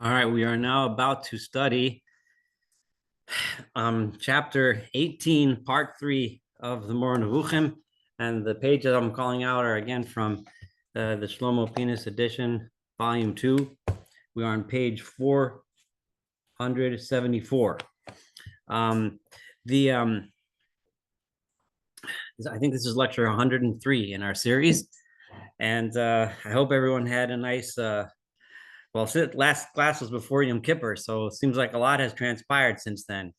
All right, we are now about to study chapter 18, part 3 of the Moreh Nevuchim. And the pages I'm calling out are again from the Shlomo Penis edition, volume 2. We are on page 474. I think this is lecture 103 in our series. And I hope everyone had a nice last class was before Yom Kippur, so it seems like a lot has transpired since then.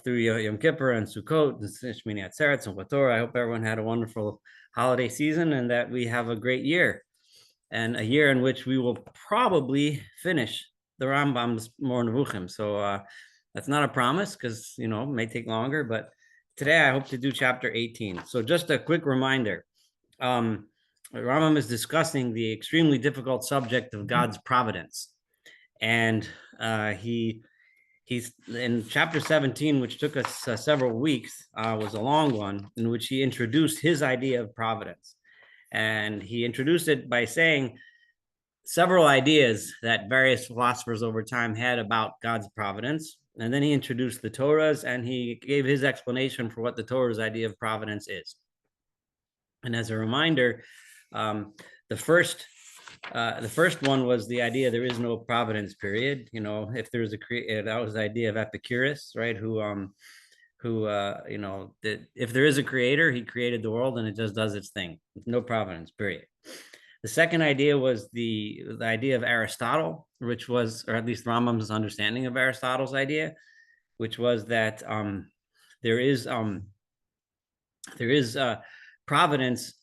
Through Yom Kippur and Sukkot and Shmini Atzeret and Torah. I hope everyone had a wonderful holiday season and that we have a great year, and a year in which we will probably finish the Rambam's Moreh Nevuchim. So that's not a promise because it may take longer, but today I hope to do chapter 18. So just a quick reminder. Rambam is discussing the extremely difficult subject of God's providence. And he's in chapter 17, which took us several weeks, was a long one, in which he introduced his idea of providence. And he introduced it by saying several ideas that various philosophers over time had about God's providence. And then he introduced the Torahs, and he gave his explanation for what the Torah's idea of providence is. And as a reminder, the first one was the idea there is no providence, period. If there's that was the idea of Epicurus, right? That if there is a creator, he created the world and it just does its thing. No providence, period. The second idea was the idea of Aristotle, which was, or at least Rambam's understanding of Aristotle's idea, which was that there is providence.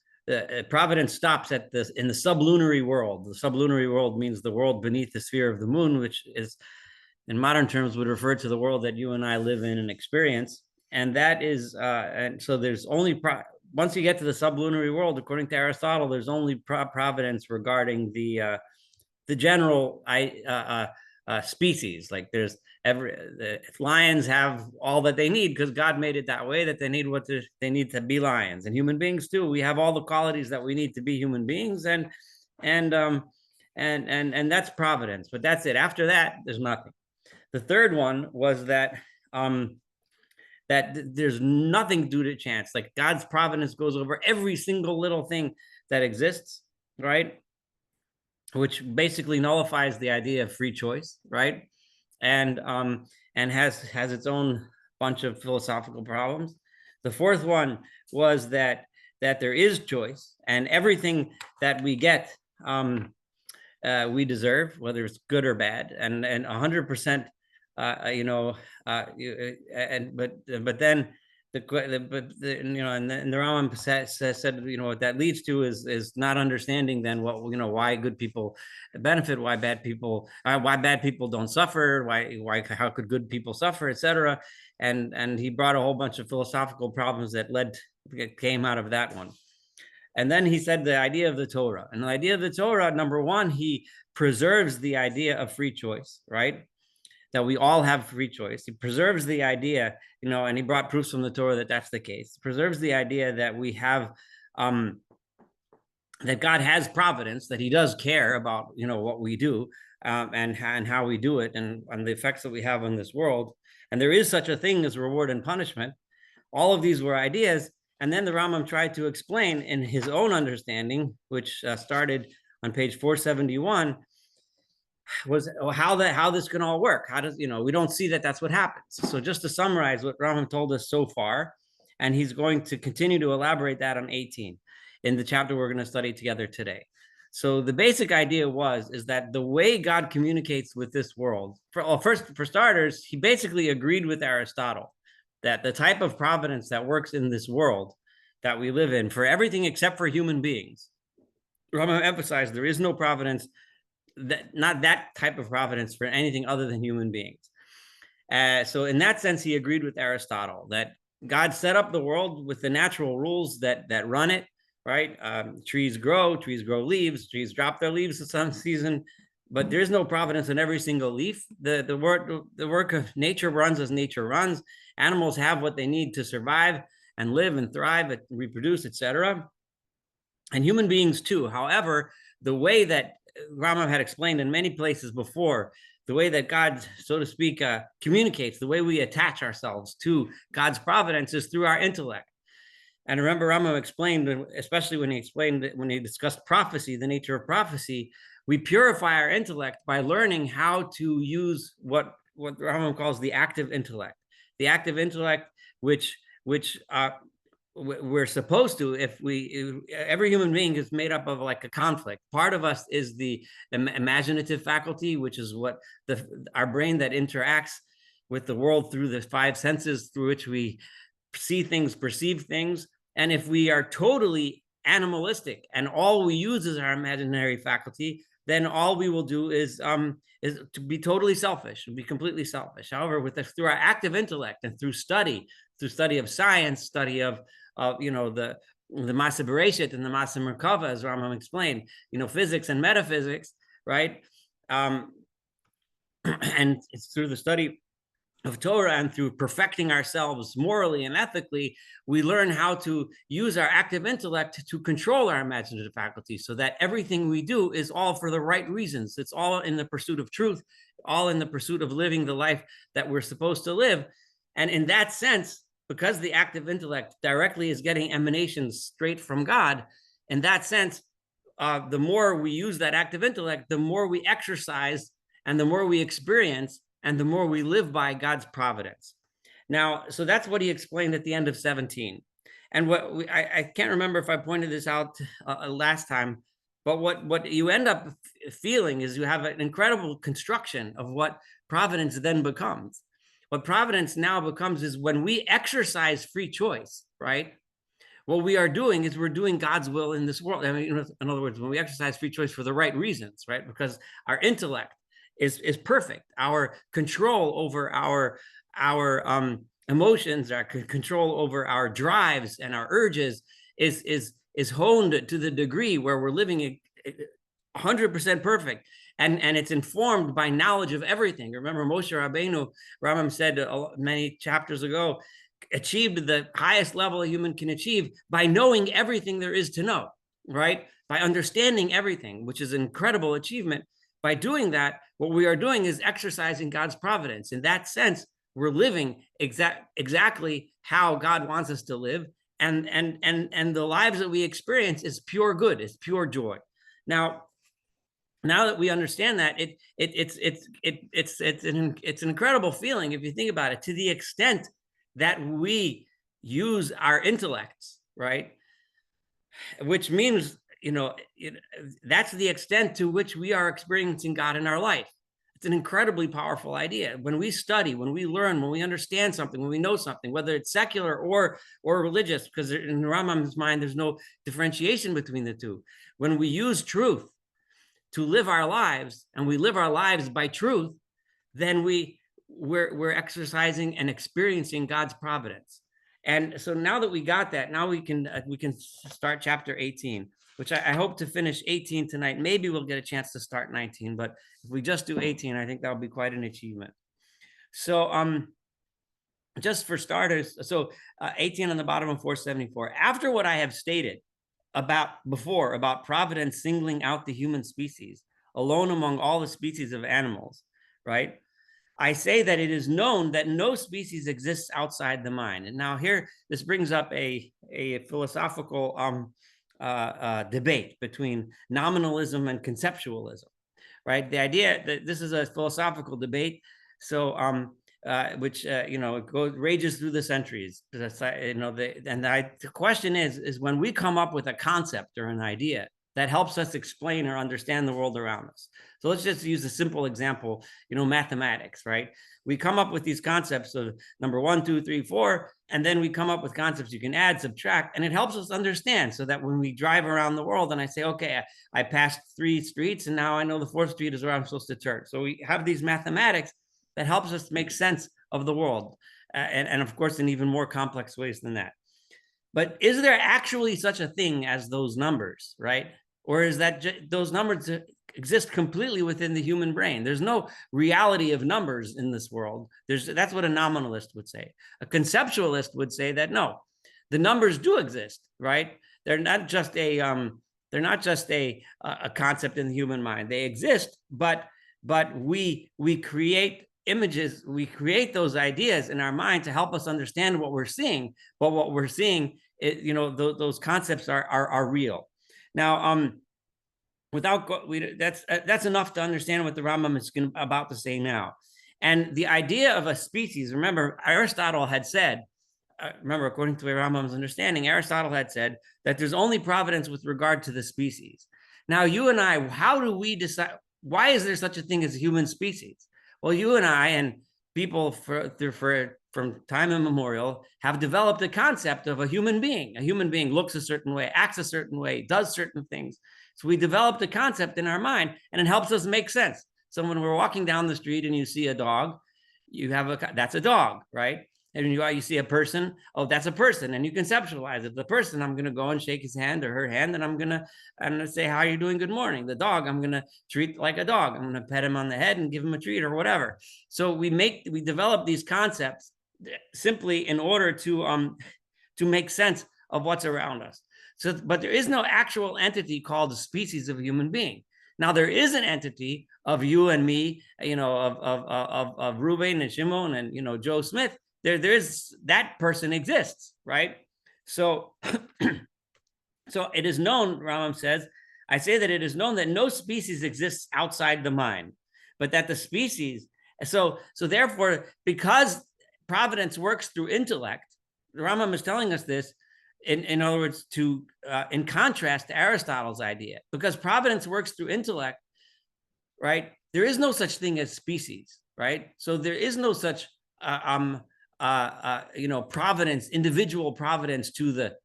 Providence stops in the sublunary world. The sublunary world means the world beneath the sphere of the moon, which is, in modern terms, would refer to the world that you and I live in and experience. And that is, and so there's only once you get to the sublunary world, according to Aristotle, there's only providence regarding the general species. Like there's lions have all that they need because God made it that way, that they need what they need to be lions, and human beings too. We have all the qualities that we need to be human beings, and that's providence. But that's it. After that, there's nothing. The third one was that there's nothing due to chance. Like God's providence goes over every single little thing that exists, right? Which basically nullifies the idea of free choice, right? And has its own bunch of philosophical problems. The fourth one was that there is choice, and everything that we get, we deserve, whether it's good or bad, and 100%, but then the Rambam said what that leads to is not understanding then why good people benefit, why bad people don't suffer, why how could good people suffer, etc. And he brought a whole bunch of philosophical problems that came out of that one. And then he said the idea of the Torah, and the idea of the Torah, number one, he preserves the idea of free choice, right? That we all have free choice. He preserves the idea, and he brought proofs from the Torah that that's the case. He preserves the idea that we have, that God has providence, that he does care about, what we do, and how we do it, and the effects that we have on this world. And there is such a thing as reward and punishment. All of these were ideas. And then the Rambam tried to explain in his own understanding, which started on page 471, was how this can all work. How does, we don't see that that's what happens. So just to summarize what Rambam told us so far, and he's going to continue to elaborate that on 18 in the chapter we're going to study together today. So the basic idea is that the way God communicates with this world, for starters, he basically agreed with Aristotle that the type of providence that works in this world that we live in for everything except for human beings, Rambam emphasized there is no providence, not that type of providence for anything other than human beings. So in that sense, he agreed with Aristotle that God set up the world with the natural rules that run it, right? Trees grow leaves, trees drop their leaves in some season, but there's no providence in every single leaf. The work of nature runs as nature runs. Animals have what they need to survive and live and thrive and reproduce, etc. And human beings too. However, the way that Rambam had explained in many places before, the way that God, so to speak, communicates, the way we attach ourselves to God's providence is through our intellect. And remember, Rambam explained, especially when he discussed prophecy, the nature of prophecy, we purify our intellect by learning how to use what Rambam calls the active intellect. The active intellect, which we're supposed to, every human being is made up of like a conflict. Part of us is the imaginative faculty, which is what our brain that interacts with the world through the five senses through which we see things, perceive things. And if we are totally animalistic and all we use is our imaginary faculty, then all we will do is to be totally selfish and be completely selfish. However, through our active intellect and through study of science, study of the Masa Bereshit and the Masa Merkava, as Rambam explained, physics and metaphysics, right? And it's through the study of Torah and through perfecting ourselves morally and ethically, we learn how to use our active intellect to control our imaginative faculty so that everything we do is all for the right reasons. It's all in the pursuit of truth, all in the pursuit of living the life that we're supposed to live. And in that sense, because the active intellect directly is getting emanations straight from God, in that sense, the more we use that active intellect, the more we exercise and the more we experience and the more we live by God's providence. Now, so that's what he explained at the end of 17. And I can't remember if I pointed this out last time, but what you end up feeling is you have an incredible construction of what providence then becomes. What providence now becomes is when we exercise free choice, right? What we are doing is we're doing God's will in this world. I mean, in other words, when we exercise free choice for the right reasons, right? Because our intellect is perfect. Our control over our emotions, our control over our drives and our urges is honed to the degree where we're living 100% perfect. And it's informed by knowledge of everything. Remember, Moshe Rabbeinu, Rambam said many chapters ago, achieved the highest level a human can achieve by knowing everything there is to know, right? By understanding everything, which is an incredible achievement. By doing that, what we are doing is exercising God's providence. In that sense, we're living exactly how God wants us to live. And the lives that we experience is pure good, is pure joy. Now that we understand that, it's an incredible feeling if you think about it, to the extent that we use our intellects, right? Which means, that's the extent to which we are experiencing God in our life. It's an incredibly powerful idea. When we study, when we learn, when we understand something, when we know something, whether it's secular or religious, because in Rambam's mind, there's no differentiation between the two. When we use truth to live our lives, and we live our lives by truth, then we're exercising and experiencing God's providence. And so now that we got that, now we can start chapter 18, which I hope to finish 18 tonight. Maybe we'll get a chance to start 19, but if we just do 18, I think that'll be quite an achievement. So just for starters, 18 on the bottom of 474. After what I have stated about providence singling out the human species alone among all the species of animals, right? I say that it is known that no species exists outside the mind. And now here, this brings up a philosophical debate between nominalism and conceptualism, right? The idea that this is a philosophical debate, so which it rages through the centuries. The question is when we come up with a concept or an idea that helps us explain or understand the world around us. So let's just use a simple example, mathematics, right? We come up with these concepts of number 1, 2, 3, 4, and then we come up with concepts you can add, subtract, and it helps us understand so that when we drive around the world and I say, okay, I passed 3 streets and now I know the 4th street is where I'm supposed to turn. So we have these mathematics that helps us make sense of the world. And of course, in even more complex ways than that. But is there actually such a thing as those numbers, right? Or is that those numbers exist completely within the human brain? There's no reality of numbers in this world. That's what a nominalist would say. A conceptualist would say that no, the numbers do exist, right? They're not just a They're not just a concept in the human mind. They exist, but we create images, we create those ideas in our mind to help us understand what we're seeing. But what we're seeing, those concepts are real. Now, that's enough to understand what the Rambam is about to say now. And the idea of a species, remember, Aristotle had said, according to Rambam's understanding, Aristotle had said that there's only providence with regard to the species. Now, you and I, how do we decide? Why is there such a thing as a human species? Well, you and I and people from time immemorial have developed a concept of a human being. A human being looks a certain way, acts a certain way, does certain things. So we developed a concept in our mind, and it helps us make sense. So when we're walking down the street and you see a dog, that's a dog, right? And you see a person, oh, that's a person, and you conceptualize it. The person, I'm going to go and shake his hand or her hand, and I'm going to say, how are you doing? Good morning. The dog, I'm going to treat like a dog. I'm going to pet him on the head and give him a treat or whatever. So we develop these concepts simply in order to make sense of what's around us. So, but there is no actual entity called a species of a human being. Now, there is an entity of you and me, of Reuben and Shimon and, Joe Smith. There's that person exists, right? So, so it is known, Rambam says, I say that it is known that no species exists outside the mind, but that the species, so therefore, because providence works through intellect, the Rambam is telling us this, in other words, in contrast to Aristotle's idea, because providence works through intellect, right? There is no such thing as species, right? So there is no such providence, individual providence to the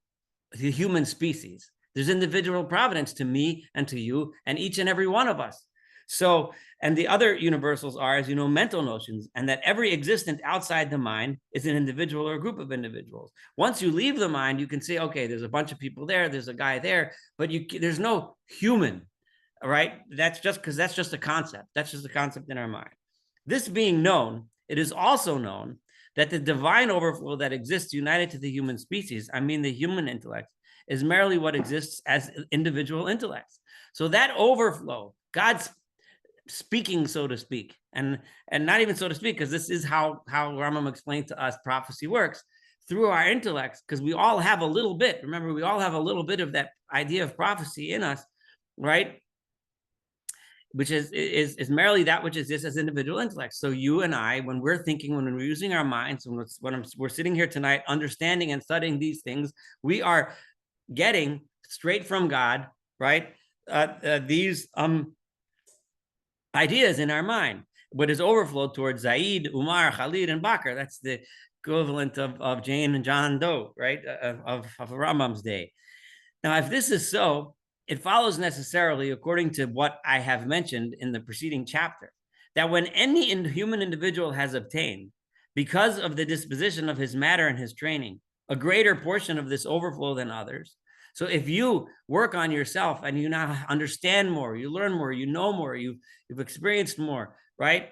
human species. There's individual providence to me and to you and each and every one of us. So, and the other universals are, as you know, mental notions, and that every existent outside the mind is an individual or a group of individuals. Once you leave the mind, you can say, okay, there's a bunch of people there, there's a guy there, but there's no human, right? That's just a concept. That's just a concept in our mind. This being known, it is also known that the divine overflow that exists united to the human species, I mean the human intellect, is merely what exists as individual intellects. So that overflow, God's speaking, so to speak, and not even so to speak, because this is how Rambam explained to us prophecy works, through our intellects, because we all have a little bit. Remember, we all have a little bit of that idea of prophecy in us, right? Which is merely that which exists as individual intellects. So you and I, when we're thinking, when we're using our minds, when we're sitting here tonight, understanding and studying these things, we are getting straight from God, right? These ideas in our mind, what is overflowed towards Zaid, Umar, Khalid, and Bakr. That's the equivalent of Jane and John Doe, right? Of Rambam's day. Now, if this is so, it follows necessarily, according to what I have mentioned in the preceding chapter, that when any human individual has obtained, because of the disposition of his matter and his training, a greater portion of this overflow than others. So if you work on yourself and you now understand more, you learn more, you know more, you've experienced more, right?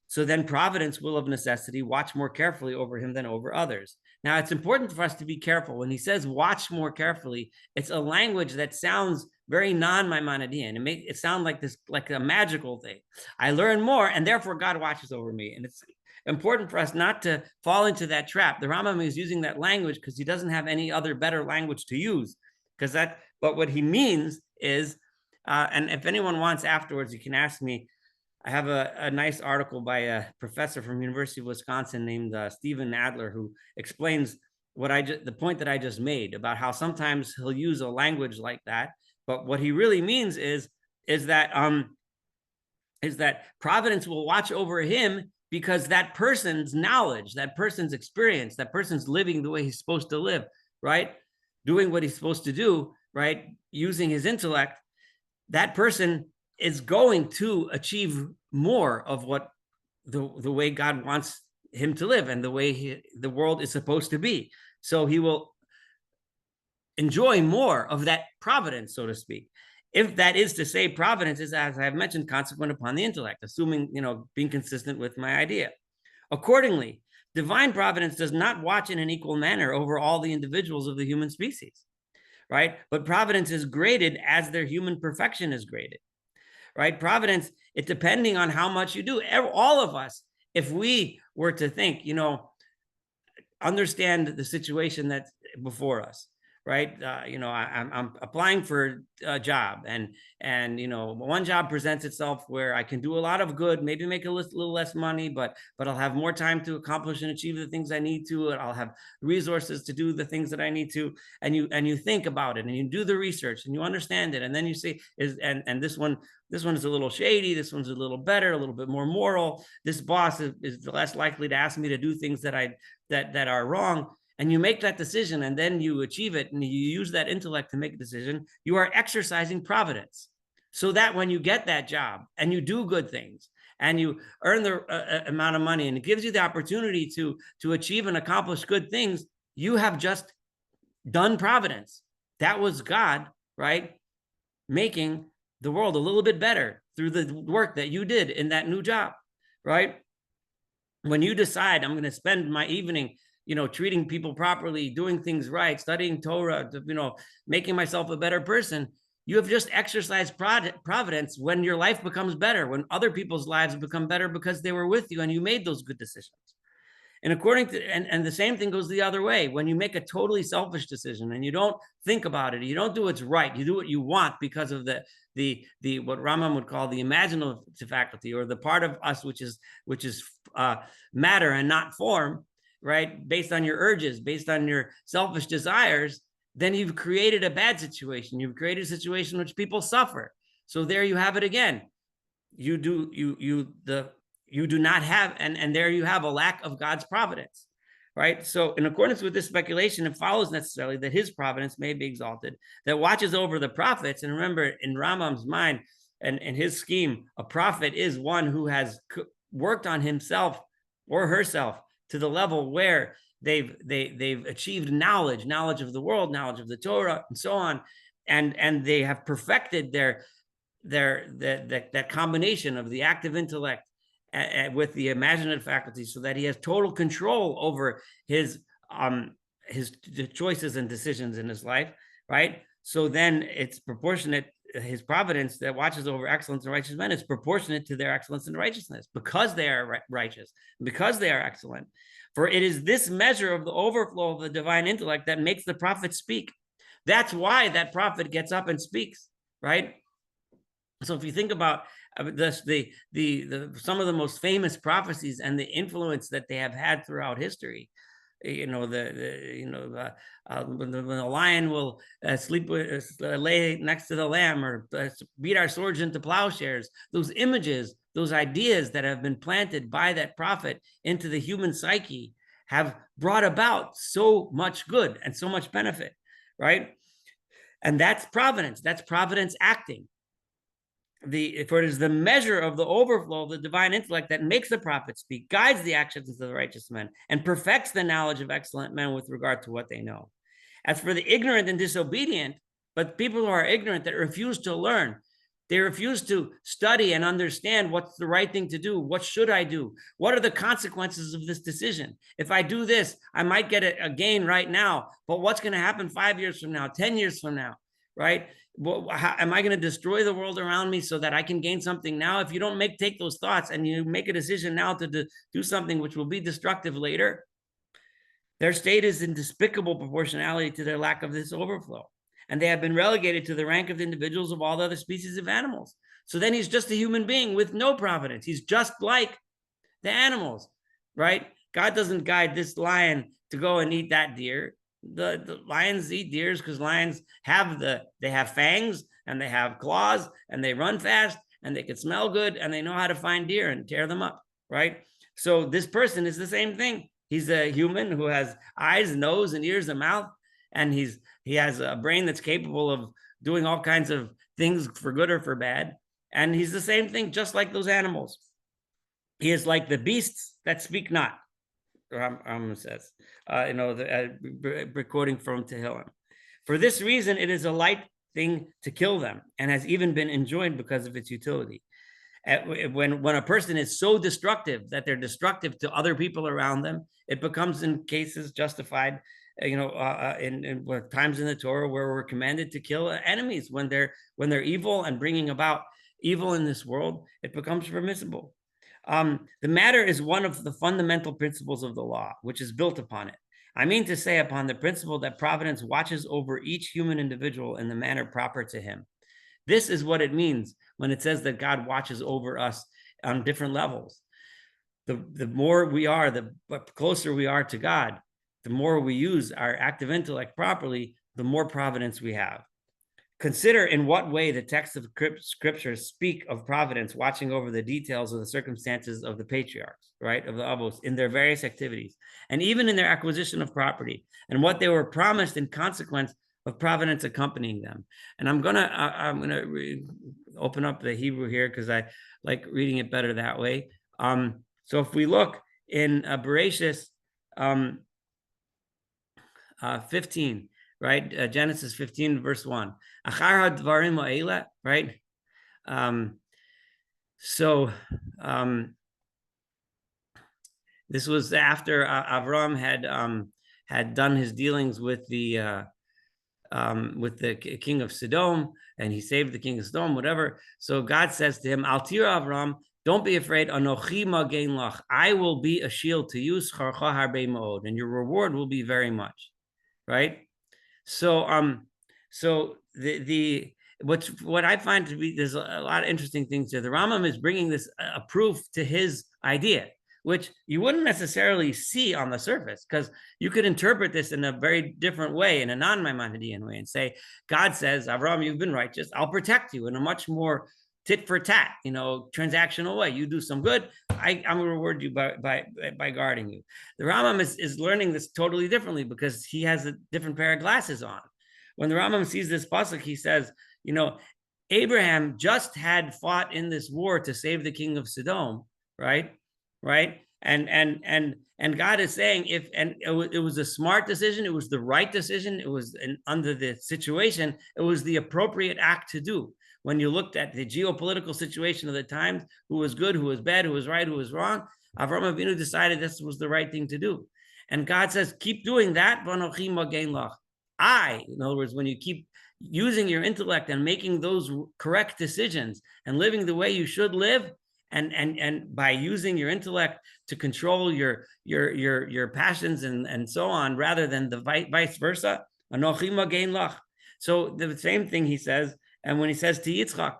So then providence will of necessity watch more carefully over him than over others. Now, it's important for us to be careful. When he says watch more carefully, it's a language that sounds very non-Maimonidean. It makes it sound like a magical thing. I learn more, and therefore God watches over me. And it's important for us not to fall into that trap. The Rambam is using that language because he doesn't have any other better language to use. But what he means is, and if anyone wants afterwards, you can ask me. I have a nice article by a professor from University of Wisconsin named Stephen Adler, who explains the point that I just made about how sometimes he'll use a language like that, but what he really means is that providence will watch over him because that person's knowledge, that person's experience, that person's living the way he's supposed to live, right? Doing what he's supposed to do, right? Using his intellect, that person is going to achieve more of what the way God wants him to live and the way the world is supposed to be. So he will enjoy more of that providence, so to speak. If that is to say, providence is, as I have mentioned, consequent upon the intellect, assuming, being consistent with my idea. Accordingly, divine providence does not watch in an equal manner over all the individuals of the human species. right? But providence is graded as their human perfection is graded, right? Providence, it's depending on how much you do. All of us, if we were to think, understand the situation that's before us, right? I'm applying for a job, and one job presents itself where I can do a lot of good, maybe make a little less money, but I'll have more time to accomplish and achieve the things I need to, and I'll have resources to do the things that I need to. And you think about it, and you do the research, and you understand it, and then you say, this one is a little shady, this one's a little better, a little bit more moral, this boss is less likely to ask me to do things that are wrong. And you make that decision, and then you achieve it, and you use that intellect to make a decision. You are exercising providence, so that when you get that job and you do good things and you earn the amount of money, and it gives you the opportunity to achieve and accomplish good things, you have just done providence. That was God, right, making the world a little bit better through the work that you did in that new job, right? When you decide, I'm going to spend my evening treating people properly, doing things right, studying Torah, making myself a better person, you have just exercised providence when your life becomes better, when other people's lives become better because they were with you and you made those good decisions. And and the same thing goes the other way. When you make a totally selfish decision and you don't think about it, you don't do what's right, you do what you want because of the what Rambam would call the imaginative faculty, or the part of us which is matter and not form, right? Based on your urges, based on your selfish desires, then you've created a bad situation. You've created a situation in which people suffer. So there you have it again. You do not have, and there you have a lack of God's providence, right? So in accordance with this speculation, it follows necessarily that his providence may be exalted, that watches over the prophets. And remember, in Rambam's mind and in his scheme, a prophet is one who has worked on himself or herself to the level where they've achieved knowledge of the world, knowledge of the Torah, and so on, and they have perfected that combination of the active intellect with the imaginative faculty, so that he has total control over his choices and decisions in his life, right? So then it's proportionate. His providence that watches over excellence and righteous men is proportionate to their excellence and righteousness, because they are righteous, because they are excellent. For it is this measure of the overflow of the divine intellect that makes the prophet speak. That's why that prophet gets up and speaks, right? So if you think about this, some of the most famous prophecies and the influence that they have had throughout history, when the lion will lay next to the lamb, or beat our swords into plowshares, those images, those ideas that have been planted by that prophet into the human psyche have brought about so much good and so much benefit, right? And that's providence. That's providence acting. For it is the measure of the overflow of the divine intellect that makes the prophet speak, guides the actions of the righteous men, and perfects the knowledge of excellent men with regard to what they know. As for the ignorant and disobedient, but people who are ignorant, that refuse to learn, they refuse to study and understand what's the right thing to do. What should I do? What are the consequences of this decision? If I do this, I might get a gain right now, but what's going to happen 5 years from now, 10 years from now, right? Am I going to destroy the world around me so that I can gain something now? If you don't take those thoughts and you make a decision now to do something which will be destructive later, their state is in despicable proportionality to their lack of this overflow. And they have been relegated to the rank of individuals of all the other species of animals. So then he's just a human being with no providence. He's just like the animals, right? God doesn't guide this lion to go and eat that deer. The lions eat deers because lions they have fangs and they have claws and they run fast and they can smell good and they know how to find deer and tear them up, right? So this person is the same thing. He's a human who has eyes, nose, and ears, and mouth, and he has a brain that's capable of doing all kinds of things for good or for bad. And he's the same thing, just like those animals. He is like the beasts that speak not. Rambam says, quoting from Tehillim. For this reason, it is a light thing to kill them, and has even been enjoined because of its utility. When a person is so destructive that they're destructive to other people around them, it becomes in cases justified in times in the Torah where we're commanded to kill enemies when they're evil and bringing about evil in this world, it becomes permissible. The matter is one of the fundamental principles of the law, which is built upon it. I mean to say, upon the principle that providence watches over each human individual in the manner proper to him. This is what it means when it says that God watches over us on different levels. The more we are, the closer we are to God, the more we use our active intellect properly, the more providence we have. Consider in what way the texts of scriptures speak of providence watching over the details of the circumstances of the patriarchs, right, of the avos, in their various activities, and even in their acquisition of property, and what they were promised in consequence of providence accompanying them. And I'm gonna open up the Hebrew here because I like reading it better that way. So if we look in Bereshis 15, right? Genesis 15, verse 1. Right? This was after Avram had done his dealings with the king of Sodom, and he saved the king of Sodom, whatever. So God says to him, Al tira Avram, don't be afraid. Anochi magen lach. I will be a shield to you, scharcha harbe ma'od, and your reward will be very much. Right? So what I find to be, there's a lot of interesting things here. The Rambam is bringing this a proof to his idea, which you wouldn't necessarily see on the surface, because you could interpret this in a very different way, in a non-Maimonidean way, and say, God says, Avram, you've been righteous, I'll protect you in a much more tit for tat, transactional way. You do some good, I'm going to reward you by guarding you. The Rambam is learning this totally differently because he has a different pair of glasses on. When the Rambam sees this pasuk, he says, Abraham just had fought in this war to save the king of Sodom, right? And God is saying, it was a smart decision, it was the right decision, it was under the situation, it was the appropriate act to do. When you looked at the geopolitical situation of the times, who was good, who was bad, who was right, who was wrong, Avraham Avinu decided this was the right thing to do. And God says, keep doing that. In other words, when you keep using your intellect and making those correct decisions and living the way you should live, and by using your intellect to control your passions and so on, rather than the vice versa, so the same thing he says. And when he says to Yitzchak,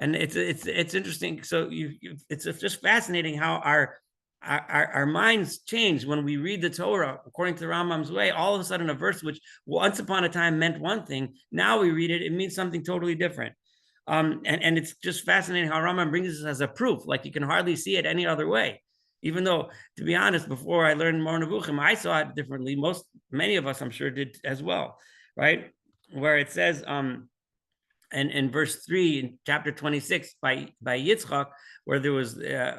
and it's interesting. So it's just fascinating how our minds change when we read the Torah according to the Rambam's way. All of a sudden, a verse which once upon a time meant one thing, now we read it, it means something totally different. And it's just fascinating how Rambam brings this as a proof. Like, you can hardly see it any other way. Even though, to be honest, before I learned Moreh Nevuchim, I saw it differently. Many of us, I'm sure, did as well, right? Where it says, and in verse 3 in chapter 26 by Yitzchak, where there was a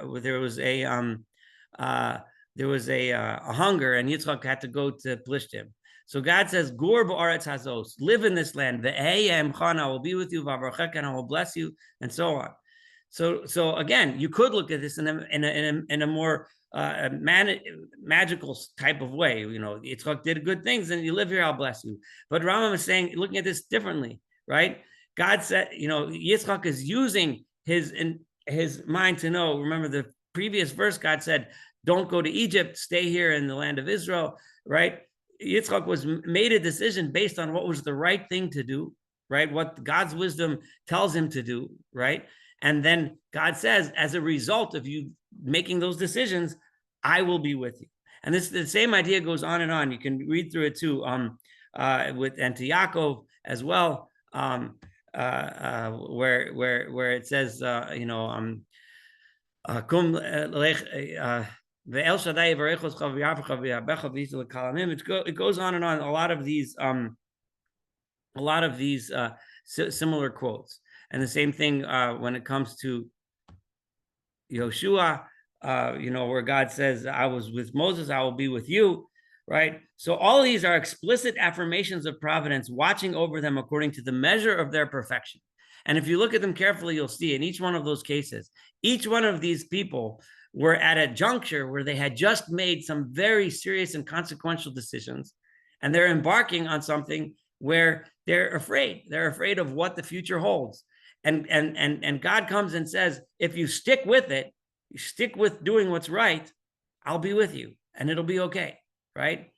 hunger, and Yitzchak had to go to Plishtim. So God says, "Gur ba'aretz hazos, live in this land. Ve'eyem chana, I will be with you. V'avarchek, and I will bless you," and so on. So again, you could look at this in a more magical type of way. Yitzchak did good things, and you live here, I'll bless you. But Rambam is saying, looking at this differently, right? God said, Yitzchak is using his mind to know. Remember the previous verse, God said, don't go to Egypt, stay here in the land of Israel, right? Yitzchak made a decision based on what was the right thing to do, right? What God's wisdom tells him to do, right? And then God says, as a result of you making those decisions, I will be with you. And the same idea goes on and on. You can read through it too, and to Yaakov as well. Where it says, it goes on and on. A lot of these similar quotes, and the same thing when it comes to Yoshua, where God says, "I was with Moses, I will be with you." Right? So all of these are explicit affirmations of providence watching over them according to the measure of their perfection. And if you look at them carefully, you'll see in each one of those cases, each one of these people were at a juncture where they had just made some very serious and consequential decisions. and they're embarking on something where they're afraid. They're afraid of what the future holds. And God comes and says, if you stick with it, you stick with doing what's right, I'll be with you and it'll be okay, right?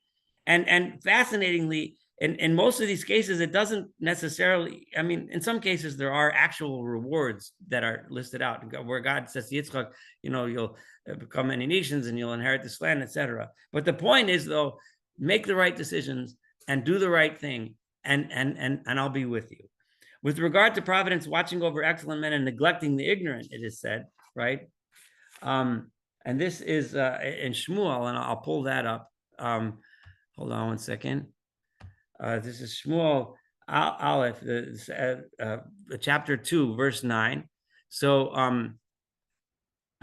And fascinatingly, in most of these cases, it doesn't necessarily, I mean, in some cases, there are actual rewards that are listed out where God says to Yitzchak, you'll become many nations and you'll inherit this land, etc. But the point is, though, make the right decisions and do the right thing, and I'll be with you. With regard to providence watching over excellent men and neglecting the ignorant, it is said, right? And this is in Shmuel, and I'll pull that up. Hold on one second. This is Shmuel Aleph, chapter 2, verse 9. So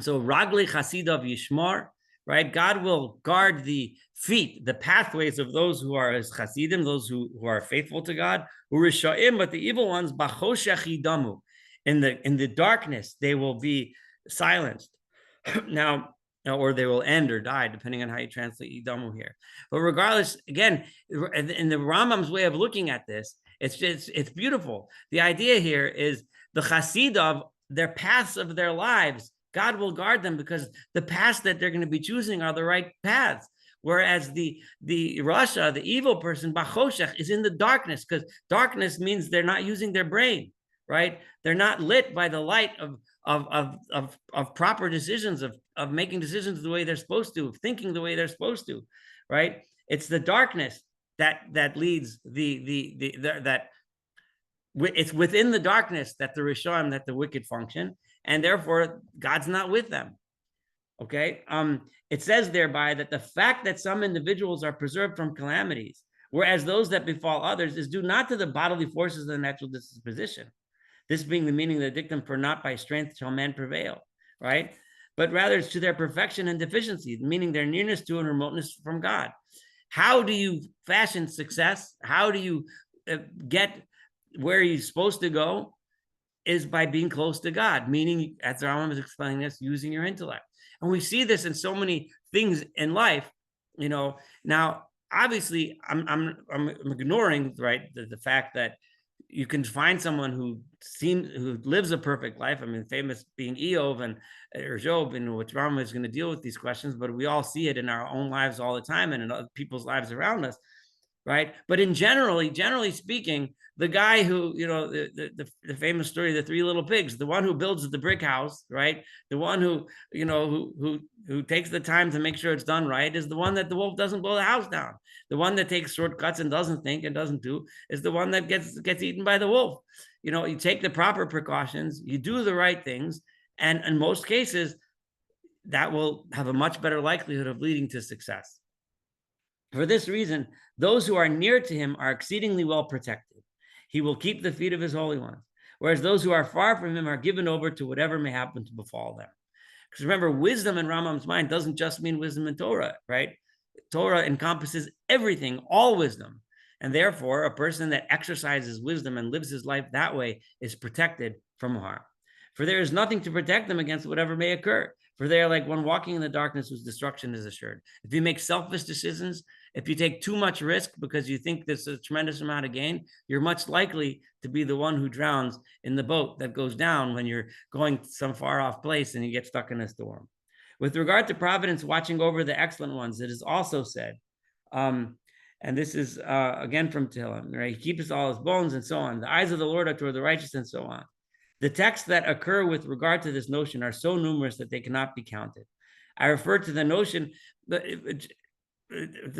Ragli Chasidav Yishmar, right? God will guard the feet, the pathways of those who are as Chasidim, those who are faithful to God. Urishaim, but the evil ones, Bachoshech Yidamu, in the darkness they will be silenced. Now, or they will end or die, depending on how you translate Yidamu here. But regardless, again, in the Rambam's way of looking at this, it's beautiful. The idea here is the Chasidav, their paths of their lives, God will guard them because the paths that they're going to be choosing are the right paths. Whereas the Rasha, the evil person, Bachoshech, is in the darkness, because darkness means they're not using their brain, right? They're not lit by the light of proper decisions, of making decisions the way they're supposed to, of thinking the way they're supposed to, right? It's the darkness that leads that it's within the darkness that the Rishonim, that the wicked function, and therefore God's not with them. Okay, it says thereby that the fact that some individuals are preserved from calamities, whereas those that befall others, is due not to the bodily forces of the natural disposition. This being the meaning of the dictum, for not by strength shall man prevail, right? But rather it's to their perfection and deficiency, meaning their nearness to and remoteness from God. How do you fashion success? How do you get where you're supposed to go? Is by being close to God, meaning, as the Rambam is explaining this, using your intellect. And we see this in so many things in life, Now, obviously, I'm ignoring, right, the fact that you can find someone who lives a perfect life. I mean, famous being Eov or Job, and which Rambam is going to deal with these questions, but we all see it in our own lives all the time and in other people's lives around us, right? But generally speaking, the guy who, the famous story of the three little pigs, the one who builds the brick house, right? The one who, who takes the time to make sure it's done right is the one that the wolf doesn't blow the house down. The one that takes shortcuts and doesn't think and doesn't do is the one that gets eaten by the wolf. You take the proper precautions, you do the right things, and in most cases, that will have a much better likelihood of leading to success. For this reason, those who are near to him are exceedingly well protected. He will keep the feet of his holy ones, whereas those who are far from him are given over to whatever may happen to befall them. Because remember, wisdom in Rambam's mind doesn't just mean wisdom in Torah, right? Torah encompasses everything, all wisdom. And therefore, a person that exercises wisdom and lives his life that way is protected from harm. For there is nothing to protect them against whatever may occur. For they are like one walking in the darkness whose destruction is assured. If you make selfish decisions, if you take too much risk because you think there's a tremendous amount of gain, you're much likely to be the one who drowns in the boat that goes down when you're going some far off place and you get stuck in a storm. With regard to providence watching over the excellent ones, it is also said, and this is again from Tehillim, right? He keeps all his bones and so on. The eyes of the Lord are toward the righteous and so on. The texts that occur with regard to this notion are so numerous that they cannot be counted. I refer to the notion,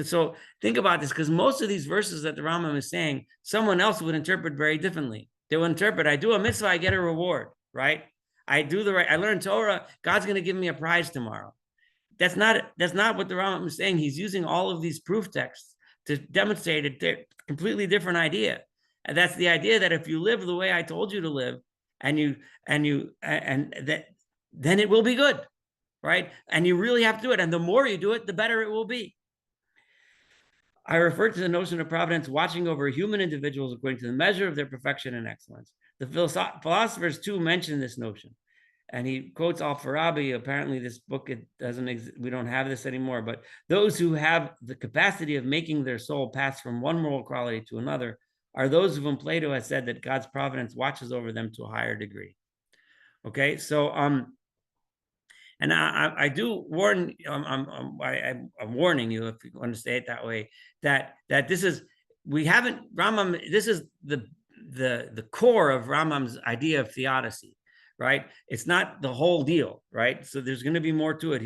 so think about this, because most of these verses that the Rambam is saying, someone else would interpret very differently. They will interpret, I do a mitzvah, I get a reward, right? I learn Torah, God's going to give me a prize tomorrow. That's not what the Rambam is saying. He's using all of these proof texts to demonstrate a completely different idea. And that's the idea that if you live the way I told you to live, and that, then it will be good, right? And you really have to do it. And the more you do it, the better it will be. I refer to the notion of providence watching over human individuals according to the measure of their perfection and excellence. The philosophers too mention this notion. and he quotes Al-Farabi. Apparently this book, it doesn't we don't have this anymore, but those who have the capacity of making their soul pass from one moral quality to another are those of whom Plato has said that God's providence watches over them to a higher degree. Okay, so and I do warn, I'm warning you, if you want to say it that way, that this is, we haven't, Rambam, this is the core of Rambam's idea of theodicy, right? It's not the whole deal, right? So there's going to be more to it.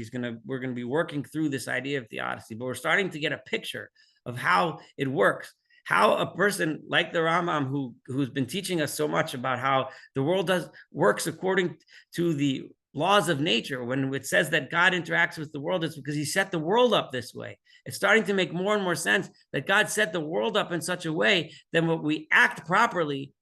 We're going to be working through this idea of theodicy, but we're starting to get a picture of how it works, how a person like the Rambam, who's been teaching us so much about how the world works according to the laws of nature. When it says that God interacts with the world, it's because he set the world up this way. It's starting to make more and more sense that God set the world up in such a way that when we act properly,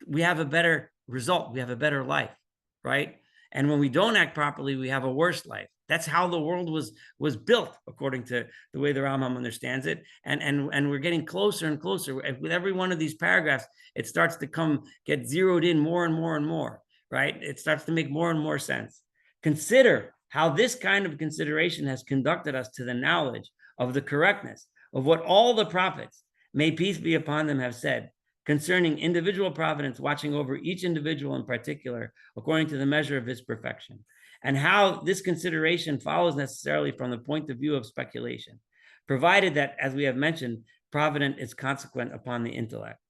we have a better result. We have a better life, right? And when we don't act properly, we have a worse life. That's how the world was built, according to the way the Rambam understands it. And we're getting closer and closer. With every one of these paragraphs, it starts to get zeroed in more and more and more, right? It starts to make more and more sense. Consider how this kind of consideration has conducted us to the knowledge of the correctness of what all the prophets, may peace be upon them, have said concerning individual providence watching over each individual in particular according to the measure of his perfection, and how this consideration follows necessarily from the point of view of speculation, provided that, as we have mentioned, providence is consequent upon the intellect,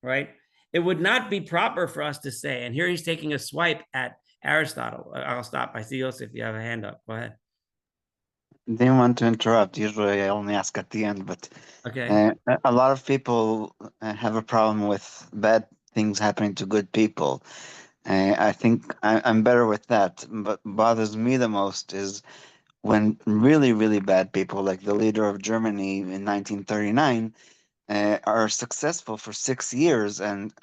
right? It would not be proper for us to say, and here he's taking a swipe at Aristotle. I'll stop. I see Yosef, you have a hand up. Go ahead. Didn't want to interrupt. Usually I only ask at the end, but Okay. a lot of people have a problem with bad things happening to good people. I think I'm better with that. But bothers me the most is when really, really bad people, like the leader of Germany in 1939, are successful for 6 years, and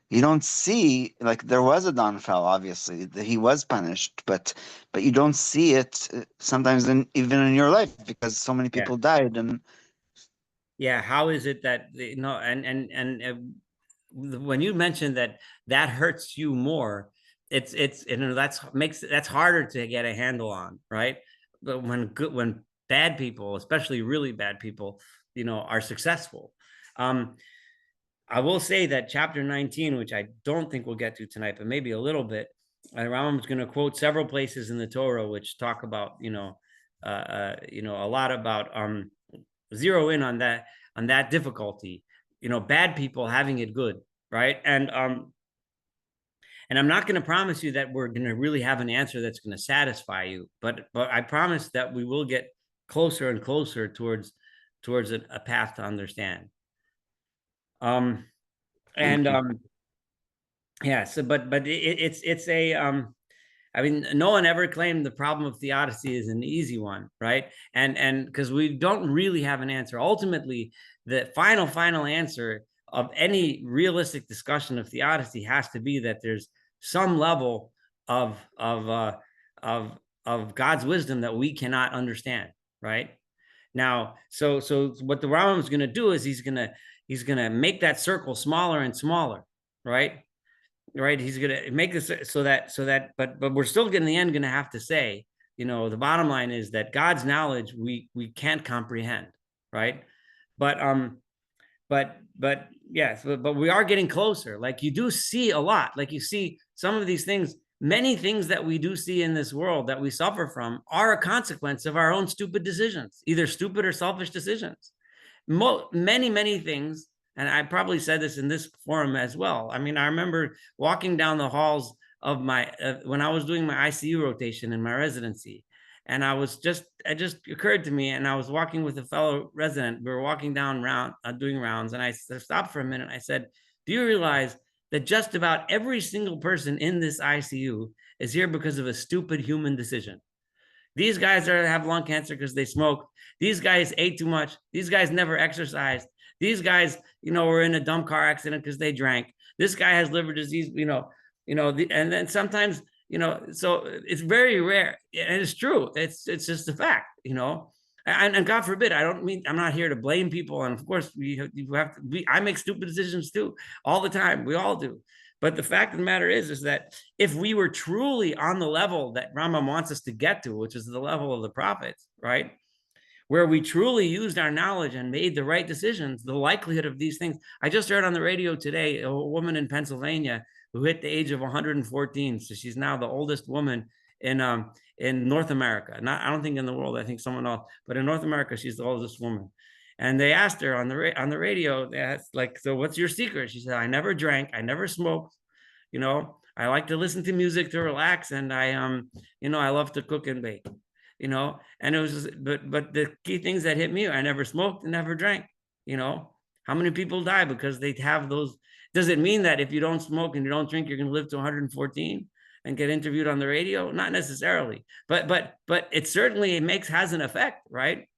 you don't see, like, there was a downfall. Obviously he was punished, but you don't see it sometimes even in your life because so many Yeah. people died. And Yeah. How is it that, when you mentioned that hurts you more, it's that's harder to get a handle on, right? But when bad people, especially really bad people, are successful. I will say that chapter 19, which I don't think we'll get to tonight, but maybe a little bit, Rambam's going to quote several places in the Torah which talk about, a lot about zero in on that difficulty, bad people having it good, right? And I'm not going to promise you that we're going to really have an answer that's going to satisfy you, but I promise that we will get closer and closer towards a path to understand. thank And you. Yeah, so it's a I mean, no one ever claimed the problem of theodicy is an easy one, right? And because we don't really have an answer. Ultimately, the final answer of any realistic discussion of theodicy has to be that there's some level of God's wisdom that we cannot understand, right? Now, so what the Rambam is going to do is he's going to make that circle smaller and smaller, right? Right, he's going to make this so that but we're still in the end going to have to say, the bottom line is that God's knowledge we can't comprehend, right? But yes, but we are getting closer. Like, you do see a lot, like you see some of these things. Many things that we do see in this world that we suffer from are a consequence of our own stupid decisions, either stupid or selfish decisions. Many things, and I probably said this in this forum as well. I mean, I remember walking down the halls of when I was doing my ICU rotation in my residency, and it just occurred to me, and I was walking with a fellow resident. We were walking down doing rounds, and I stopped for a minute. I said, "Do you realize that just about every single person in this ICU is here because of a stupid human decision? These guys have lung cancer because they smoked. These guys ate too much. These guys never exercised. These guys, were in a dumb car accident because they drank. This guy has liver disease, and then sometimes, so it's very rare. And it's true. It's just a fact, and God forbid, I'm not here to blame people. And of course, you have to I make stupid decisions too all the time. We all do. But the fact of the matter is that if we were truly on the level that Rambam wants us to get to, which is the level of the prophets, right? Where we truly used our knowledge and made the right decisions, the likelihood of these things. I just heard on the radio today, a woman in Pennsylvania who hit the age of 114. So she's now the oldest woman in North America. Not, I don't think in the world, I think someone else, but in North America, she's the oldest woman. And they asked her on the radio, they asked, like, so what's your secret? She said, I never drank, I never smoked, I like to listen to music to relax, and I love to cook and bake. And it was just, but the key things that hit me, I never smoked and never drank. How many people die because they have those? Does it mean that if you don't smoke and you don't drink, you're going to live to 114 and get interviewed on the radio? Not necessarily, but it certainly has an effect, right?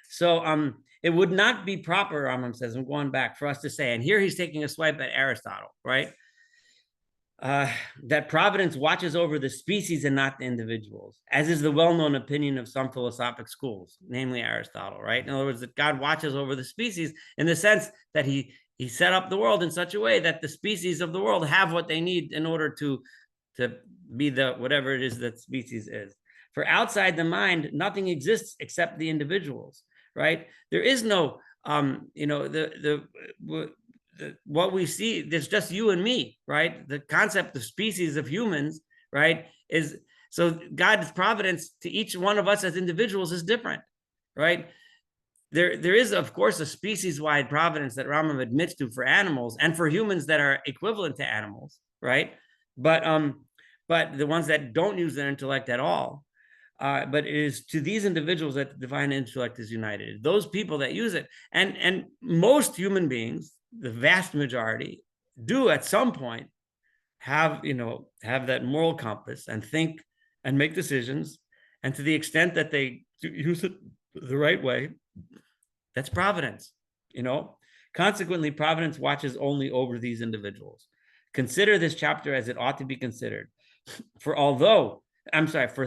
So it would not be proper, Rambam says, I'm going back, for us to say, and here he's taking a swipe at Aristotle, right? That providence watches over the species and not the individuals, as is the well-known opinion of some philosophic schools, namely Aristotle, right? In other words, that God watches over the species in the sense that he set up the world in such a way that the species of the world have what they need in order to be the whatever it is that species is. For outside the mind, nothing exists except the individuals, right? There is no, what we see, there's just you and me, right? The concept of species of humans, right, is so God's providence to each one of us as individuals is different, right? There is, of course, a species-wide providence that Rambam admits to for animals and for humans that are equivalent to animals, right? But the ones that don't use their intellect at all, but it is to these individuals that the divine intellect is united. Those people that use it, and most human beings, the vast majority, do at some point have that moral compass and think and make decisions, and to the extent that they use it the right way, that's providence. Consequently, providence watches only over these individuals. Consider this chapter as it ought to be considered. For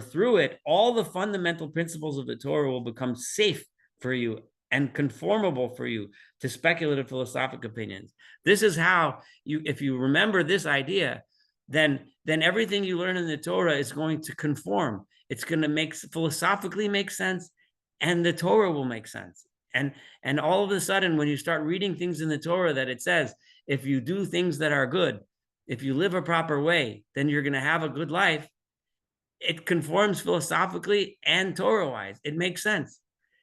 through it, all the fundamental principles of the Torah will become safe for you and conformable for you to speculative philosophic opinions. This is how if you remember this idea, then everything you learn in the Torah is going to conform. It's going to philosophically make sense, and the Torah will make sense. And all of a sudden, when you start reading things in the Torah that it says, if you do things that are good, if you live a proper way, then you're going to have a good life. It conforms philosophically and Torah-wise. It makes sense.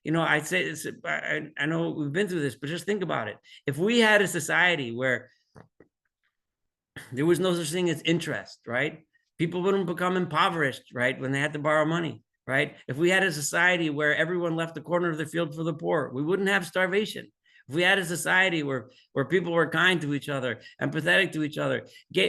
I say this, I know we've been through this, but just think about it. If we had a society where there was no such thing as interest, right? People wouldn't become impoverished, right? When they had to borrow money, right? If we had a society where everyone left the corner of the field for the poor, we wouldn't have starvation. If we had a society where people were kind to each other, empathetic to each other,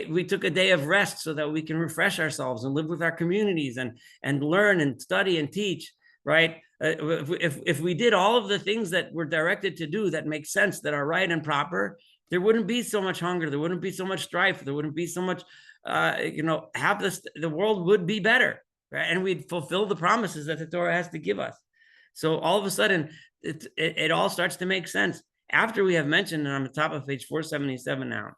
we took a day of rest so that we can refresh ourselves and live with our communities and learn and study and teach, right? If we did all of the things that we're directed to do that make sense, that are right and proper, there wouldn't be so much hunger, there wouldn't be so much strife, there wouldn't be so much, the world would be better, right? And we'd fulfill the promises that the Torah has to give us. So all of a sudden, it all starts to make sense. After we have mentioned, and I'm on the top of page 477 now,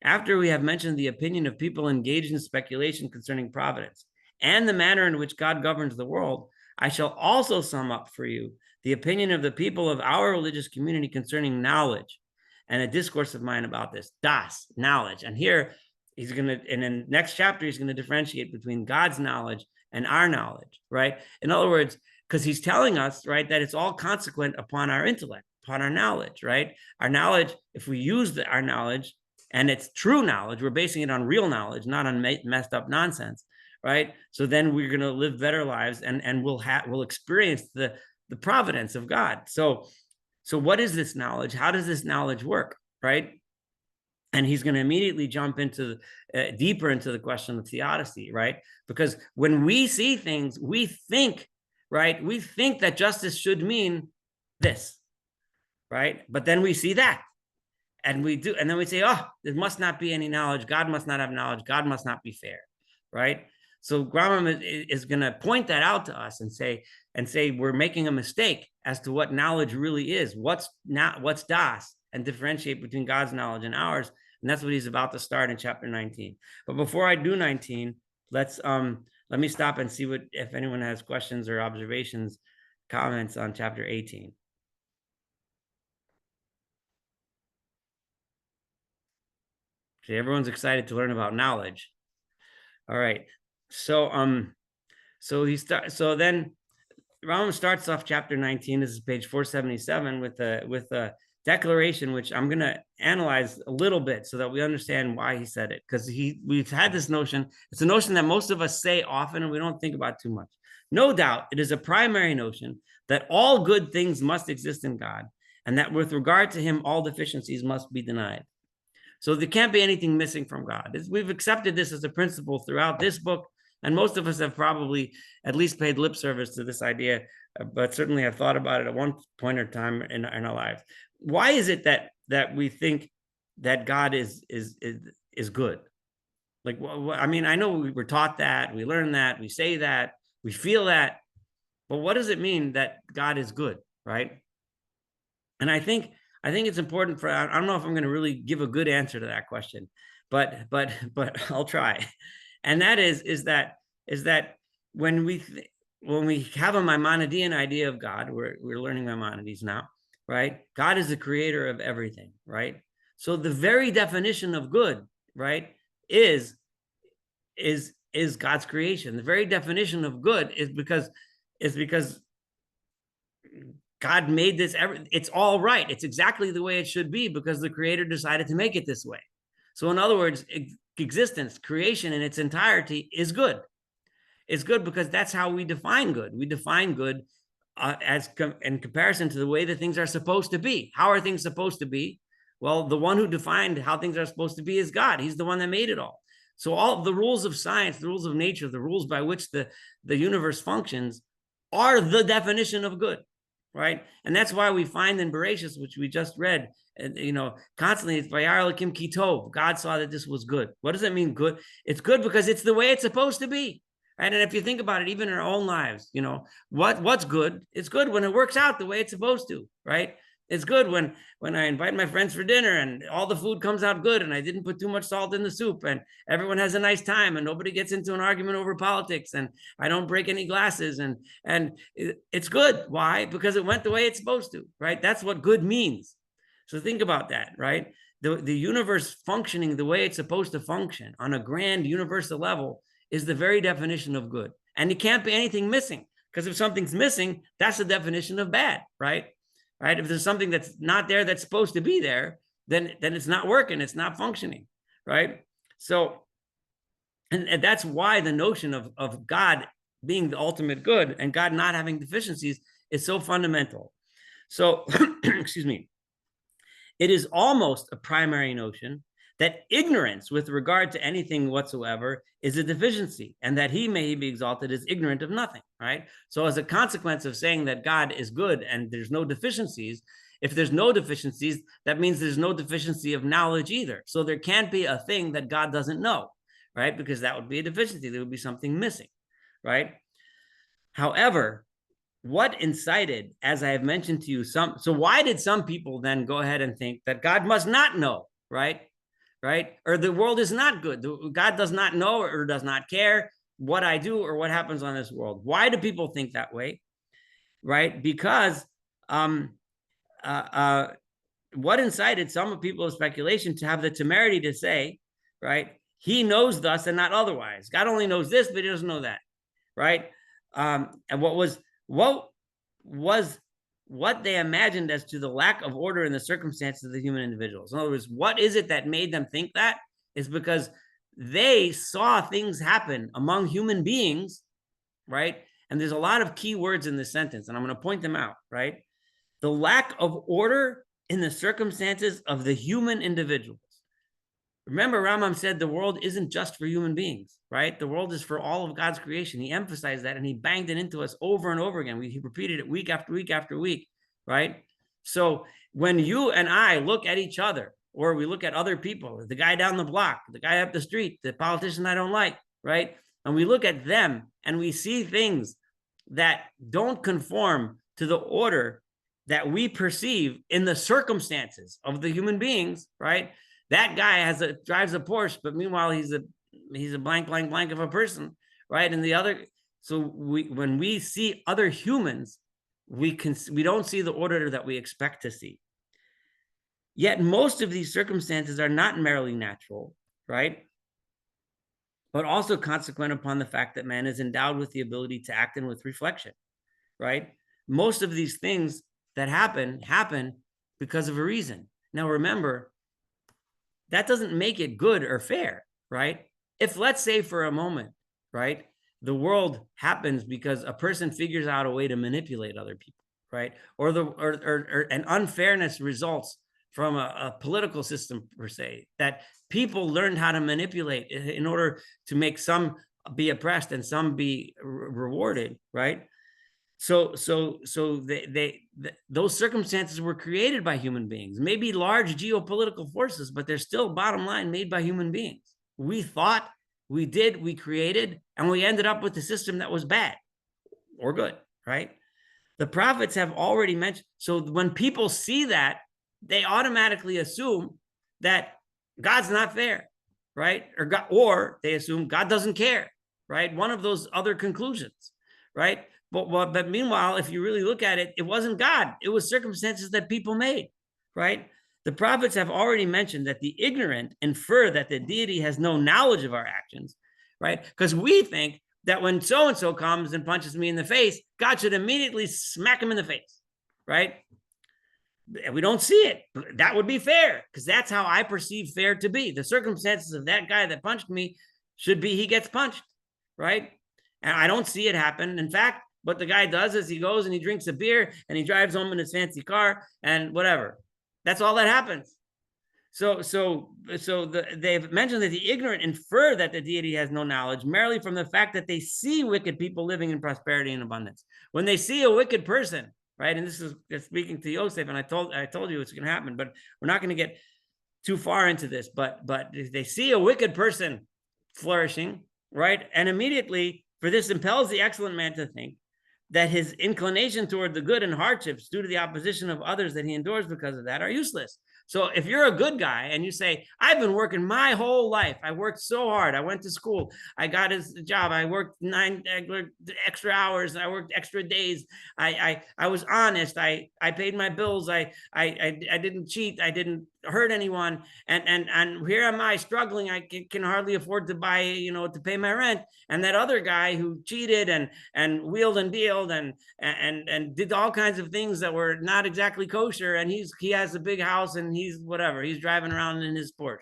after we have mentioned the opinion of people engaged in speculation concerning providence and the manner in which God governs the world, I shall also sum up for you the opinion of the people of our religious community concerning knowledge, and a discourse of mine about this, das, knowledge. And here he's going to, in the next chapter, he's going to differentiate between God's knowledge and our knowledge, right? In other words, because he's telling us, right, that it's all consequent upon our intellect, upon our knowledge, right? Our knowledge, if we use our knowledge, and it's true knowledge, we're basing it on real knowledge, not on messed up nonsense, right? So then we're going to live better lives, and we'll experience the providence of God. So what is this knowledge? How does this knowledge work, right? And he's going to immediately jump into deeper into the question of theodicy, right? Because when we see things, we think, right? We think that justice should mean this, right? But then we see that, and we do, and then we say, oh, there must not be any knowledge. God must not have knowledge. God must not be fair, right? So Rambam is going to point that out to us and say we're making a mistake as to what knowledge really is. What's das, and differentiate between God's knowledge and ours. And that's what he's about to start in chapter 19. But before I do 19, let me stop and see if anyone has questions or observations, comments on chapter 18. Okay, everyone's excited to learn about knowledge. All right. So then Rambam starts off chapter 19. This is page 477 with a declaration, which I'm going to analyze a little bit so that we understand why he said it. Because we've had this notion. It's a notion that most of us say often and we don't think about too much. No doubt, it is a primary notion that all good things must exist in God, and that with regard to him, all deficiencies must be denied. So there can't be anything missing from God. We've accepted this as a principle throughout this book, and most of us have probably at least paid lip service to this idea, but certainly have thought about it at one point or time in our lives. Why is it that we think that God is good? Like, I mean, I know we were taught that, we learn that, we say that, we feel that, but what does it mean that God is good, right? And I think it's important for, I don't know if I'm going to really give a good answer to that question, but I'll try. And that is that when we have a Maimonidean idea of God, we're learning Maimonides now, right? God is the creator of everything, right? So the very definition of good, right, is God's creation. The very definition of good is because God made this, it's all right. It's exactly the way it should be because the creator decided to make it this way. So in other words, existence, creation in its entirety is good. It's good because that's how we define good. We define good in comparison to the way that things are supposed to be. How are things supposed to be? Well, the one who defined how things are supposed to be is God. He's the one that made it all. So all of the rules of science, the rules of nature, the rules by which the universe functions are the definition of good. Right. And that's why we find in Bereshit, which we just read, constantly it's Vayar Elokim ki tov. God saw that this was good. What does it mean good? It's good because it's the way it's supposed to be. Right. And if you think about it, even in our own lives, what's good? It's good when it works out the way it's supposed to. Right. It's good when I invite my friends for dinner and all the food comes out good and I didn't put too much salt in the soup and everyone has a nice time and nobody gets into an argument over politics and I don't break any glasses and it's good. Why? Because it went the way it's supposed to, right? That's what good means. So think about that, right? The universe functioning the way it's supposed to function on a grand universal level is the very definition of good. And it can't be anything missing because if something's missing, that's the definition of bad, right? Right? If there's something that's not there that's supposed to be there, then it's not working, it's not functioning, right? So, and that's why the notion of God being the ultimate good and God not having deficiencies is so fundamental. So, excuse me, it is almost a primary notion that ignorance with regard to anything whatsoever is a deficiency, and that he may be exalted is ignorant of nothing, right? So as a consequence of saying that God is good and there's no deficiencies, if there's no deficiencies, that means there's no deficiency of knowledge either. So there can't be a thing that God doesn't know, right? Because that would be a deficiency. There would be something missing, right? However, what incited, as I have mentioned to you, so why did some people then go ahead and think that God must not know, right? Right? Or the world is not good. God does not know or does not care what I do or what happens on this world. Why do people think that way? Right? Because what incited some people's speculation to have the temerity to say, right, he knows thus and not otherwise. God only knows this, but he doesn't know that. Right? And what they imagined as to the lack of order in the circumstances of the human individuals. In other words, what is it that made them think that? Is because they saw things happen among human beings, right? And there's a lot of key words in this sentence, and I'm going to point them out, right? The lack of order in the circumstances of the human individuals. Remember, Rambam said the world isn't just for human beings, right? The world is for all of God's creation. He emphasized that and he banged it into us over and over again. He repeated it week after week after week, right? So when you and I look at each other or we look at other people, the guy down the block, the guy up the street, the politician I don't like, right? And we look at them and we see things that don't conform to the order that we perceive in the circumstances of the human beings, right? That guy drives a Porsche, but meanwhile he's a blank of a person, right? And the other, so when we see other humans, we don't see the order that we expect to see. Yet most of these circumstances are not merely natural, right? But also consequent upon the fact that man is endowed with the ability to act and with reflection, right? Most of these things that happen because of a reason. Now, remember, that doesn't make it good or fair, right? If, let's say for a moment, right, the world happens because a person figures out a way to manipulate other people, right? Or an unfairness results from a political system per se, that people learned how to manipulate in order to make some be oppressed and some be rewarded, right? So those circumstances were created by human beings, maybe large geopolitical forces, but they're still bottom line made by human beings. We thought, we did, we created, and we ended up with a system that was bad or good, right? The prophets have already mentioned, so when people see that, they automatically assume that God's not fair, right? Or they assume God doesn't care, right? One of those other conclusions, right? But meanwhile, if you really look at it, it wasn't God. It was circumstances that people made, right? The prophets have already mentioned that the ignorant infer that the deity has no knowledge of our actions, right? Because we think that when so-and-so comes and punches me in the face, God should immediately smack him in the face, right? We don't see it. That would be fair, because that's how I perceive fair to be. The circumstances of that guy that punched me should be he gets punched, right? And I don't see it happen. In fact, what the guy does is he goes and he drinks a beer and he drives home in his fancy car and whatever. That's all that happens. They've mentioned that the ignorant infer that the deity has no knowledge merely from the fact that they see wicked people living in prosperity and abundance. When they see a wicked person, right? And this is speaking to Yosef, and I told you it's going to happen, but we're not going to get too far into this. But they see a wicked person flourishing, right? And immediately, for this impels the excellent man to think that his inclination toward the good and hardships due to the opposition of others that he endures because of that are useless. So if you're a good guy and you say, I've been working my whole life, I worked so hard, I went to school, I got a job, I worked 9 extra hours, I worked extra days, I was honest, I paid my bills, I didn't cheat, I didn't hurt anyone, and here am I struggling, I can hardly afford to buy, to pay my rent, and that other guy who cheated and wheeled and dealed and did all kinds of things that were not exactly kosher, and he has a big house and he's driving around in his Porsche,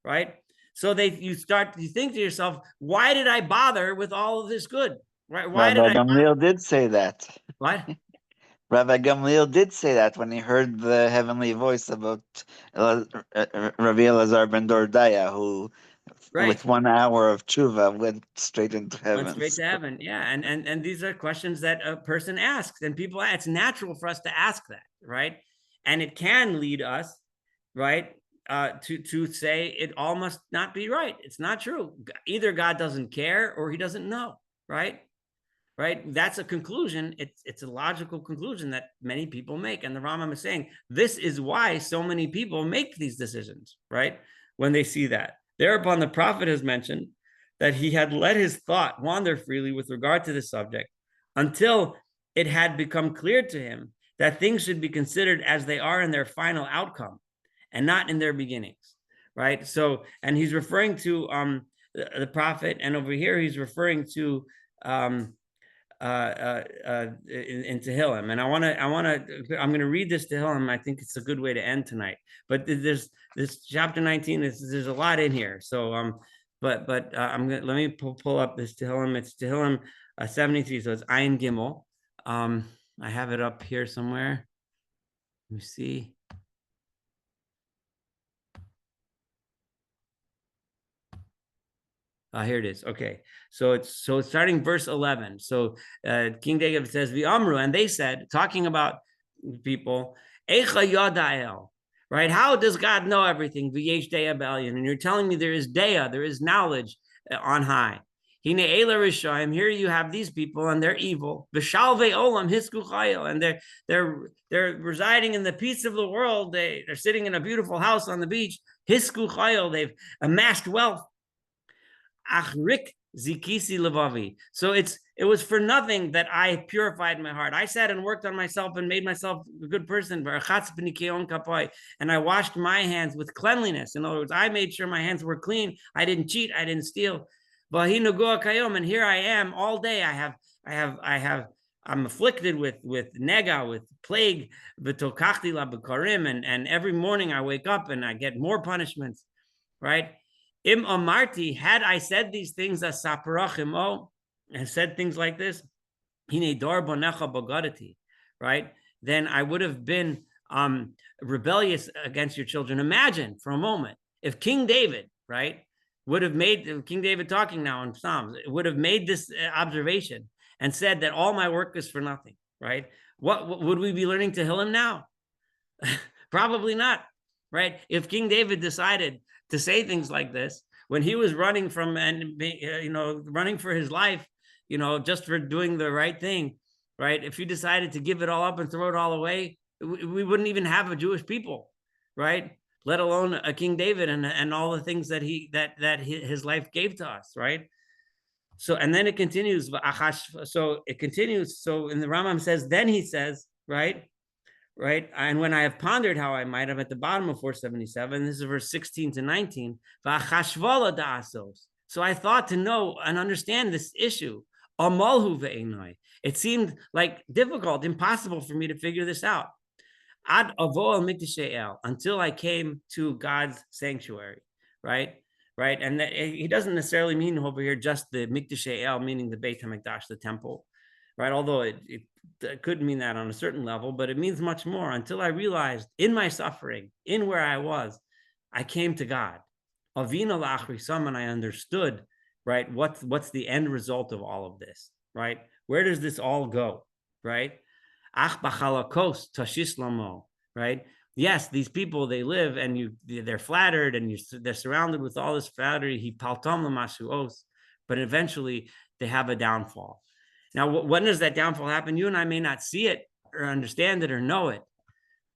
right? So you think to yourself, why did I bother with all of this good? Right? Why Rabbi Gamliel did say that. What? Rabbi Gamliel did say that when he heard the heavenly voice about Rabbi Elazar ben Dordaya, who, with 1 hour of tshuva, went straight into heaven. Went straight to heaven, yeah. And these are questions that a person asks, and people, it's natural for us to ask that, right? And it can lead us, right, to say it all must not be right. It's not true. Either God doesn't care or he doesn't know, right? Right? That's a conclusion. It's a logical conclusion that many people make. And the Rambam is saying, this is why so many people make these decisions, right? When they see that. Thereupon the prophet has mentioned that he had let his thought wander freely with regard to the subject until it had become clear to him that things should be considered as they are in their final outcome and not in their beginnings, right? So, and he's referring to the prophet, and over here he's referring to in Tehillim, and I'm going to read this Tehillim. I think it's a good way to end tonight. But there's this chapter 19. There's a lot in here. So but I'm gonna let me pull up this Tehillim. It's Tehillim 73. So it's Ayin Gimel. I have it up here somewhere. Let me see. Here it is. Okay, so it's starting verse 11. So King David says, "V'amru," and they said, talking about people, "Eicha yadael," right? How does God know everything? V'yesh deya b'elyon, and you're telling me there is deya, there is knowledge on high. Here you have these people, and they're evil. And they're residing in the peace of the world. They're sitting in a beautiful house on the beach. They've amassed wealth. Achrik zikisi levavi. So it was for nothing that I purified my heart. I sat and worked on myself and made myself a good person. And I washed my hands with cleanliness. In other words, I made sure my hands were clean. I didn't cheat. I didn't steal. And here I am all day. I'm afflicted with nega, with plague, and every morning I wake up and I get more punishments, right? Im amarti, had I said these things as saparachim, and said things like this, hine dor bonecha bogadati, right? Then I would have been rebellious against your children. Imagine for a moment if King David, right, would have made, King David talking now in Psalms, would have made this observation and said that all my work is for nothing, right? What would we be learning Tehillim now? Probably not, right? If King David decided to say things like this when he was running from running for his life, just for doing the right thing, right? If he decided to give it all up and throw it all away, we wouldn't even have a Jewish people, right? Let alone a King David and all the things that his life gave to us, right? So, and then it continues. So it continues. So in the Rambam says, then he says, right? And when I have pondered how I might have at the bottom of 477, this is verse 16 to 19. So I thought to know and understand this issue. It seemed like difficult, impossible for me to figure this out. Until I came to God's sanctuary, right? And he doesn't necessarily mean over here just the Mikdash El, meaning the Beit HaMikdash, the temple, right? Although it could mean that on a certain level, but it means much more. Until I realized in my suffering, in where I was, I came to God. Avina la'achrisam, and I understood, right? What's the end result of all of this, right? Where does this all go, right? Ach b'chalakos tashis lamo, right? Yes, these people, they live and they're flattered and they're surrounded with all this flattery. He paltom l'masuos, but eventually they have a downfall. Now, when does that downfall happen? You and I may not see it or understand it or know it,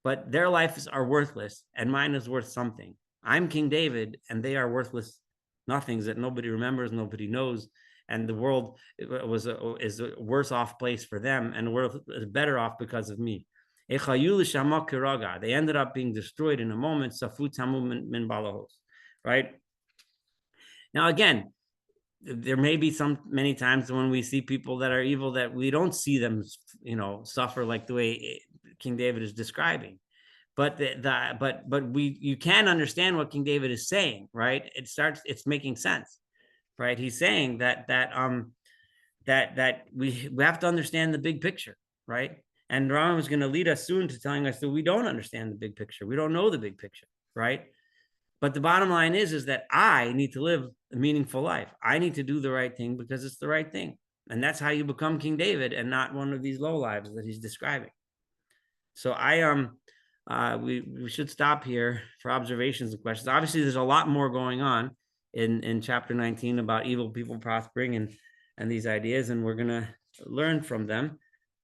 but their lives are worthless and mine is worth something. I'm King David and they are worthless nothings that nobody remembers, nobody knows. And the world is a worse off place for them, and the world is better off because of me. They ended up being destroyed in a moment. Right? Now, again, there may be many times when we see people that are evil that we don't see them, suffer like the way King David is describing. But you can understand what King David is saying, right? It's making sense, right? He's saying that we have to understand the big picture, right? And Rambam is going to lead us soon to telling us that we don't understand the big picture. We don't know the big picture, right? But the bottom line is that I need to live a meaningful life. I need to do the right thing because it's the right thing. And that's how you become King David and not one of these low lives that he's describing. So we should stop here for observations and questions. Obviously, there's a lot more going on in chapter 19 about evil people prospering and these ideas, and we're going to learn from them.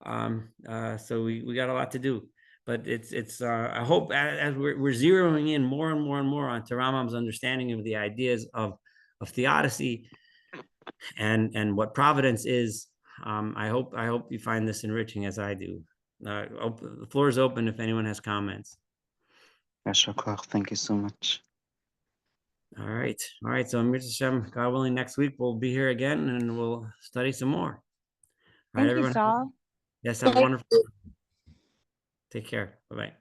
So we got a lot to do. But it's I hope as we're zeroing in more and more and more onto Rambam's understanding of the ideas of theodicy and what providence is. I hope you find this enriching as I do. The floor is open if anyone has comments. Thank you so much. All right. So Mir Hashem, God willing, next week we'll be here again and we'll study some more. All right, everyone. Thank you, Saul. Yes, have a wonderful. Take care. Bye-bye.